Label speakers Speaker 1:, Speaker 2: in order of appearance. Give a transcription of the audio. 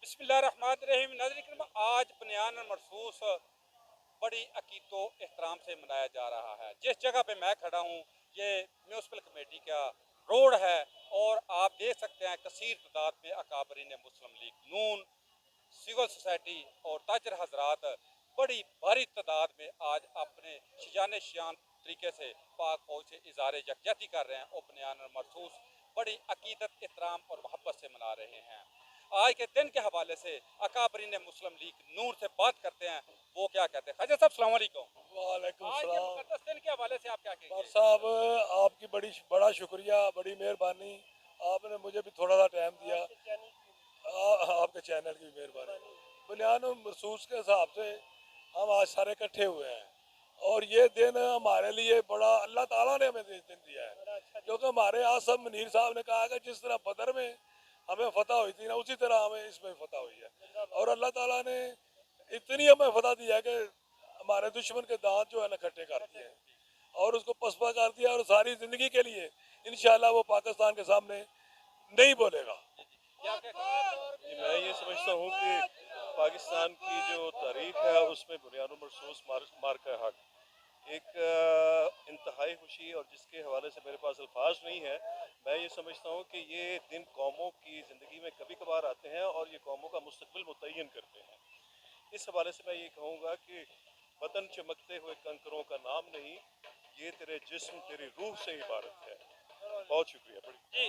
Speaker 1: बिस्मिल्लाहिर्रहमानिर्रहीम। नाज़रीन करम, आज बनियान मरसूस बड़ी अकीदत व एहतराम से मनाया जा रहा है। जिस जगह पे मैं खड़ा हूँ ये म्यूनसिपल कमेटी का रोड है और आप देख सकते हैं कसीर तादाद में अकाबरीन मुस्लिम लीग नून, सिविल सोसाइटी और ताजर हजरात बड़ी भारी तादाद में आज अपने शिजान शियान तरीके से पाक फौज से इज़हार यकजहती कर रहे हैं और बनियान मरसूस बड़ी अकीदत, एहतराम और मोहब्बत से मना रहे हैं। आज के दिन के हवाले से अकाबरीन मुस्लिम लीग नूर से बात करते हैं, वो क्या कहते हैं। ख्वाजा साहब अस्सलाम वालेकुम।
Speaker 2: वालेकुम
Speaker 1: आज के
Speaker 2: सलाम।
Speaker 1: मुकद्दस दिन के हवाले से आप क्या
Speaker 2: डॉक्टर
Speaker 1: कहेंगे।
Speaker 2: साहब, आपकी बड़ा शुक्रिया, बड़ी मेहरबानी। आपने मुझे भी थोड़ा सा टाइम दिया। आपके चैनल की मेहरबानी। बनियान महसूस के हिसाब से हम आज सारे इकट्ठे हुए हैं और ये दिन हमारे लिए बड़ा अल्लाह ताला ने हमें दिन दिया है, क्योंकि हमारे यहाँ सब मुनीर साहब ने कहा कि जिस तरह बदर में हमें फतह हुई थी ना, उसी तरह हमें इसमें फतह हुई है। और अल्लाह ताला ने इतनी हमें फतह दिया कि हमारे दुश्मन के दांत जो है ना खट्टे कर दिए और उसको पसपा कर दिया, और सारी जिंदगी के लिए इंशाल्लाह वो पाकिस्तान के सामने नहीं बोलेगा।
Speaker 3: मैं ये समझता हूँ कि पाकिस्तान की जो तारीख है उसमें बुनियाद मरसूस मार्का हक एक इंतहाई खुशी, और जिसके हवाले से मेरे पास अल्फाज नहीं है। मैं ये समझता हूँ कि ये दिन कौमों की ज़िंदगी में कभी कभार आते हैं और ये कौमों का मुस्तकबिल मुतय्यन करते हैं। इस हवाले से मैं ये कहूँगा कि वतन चमकते हुए कंकरों का नाम नहीं, ये तेरे जिस्म तेरी रूह से इबारत है। बहुत शुक्रिया।
Speaker 1: जी,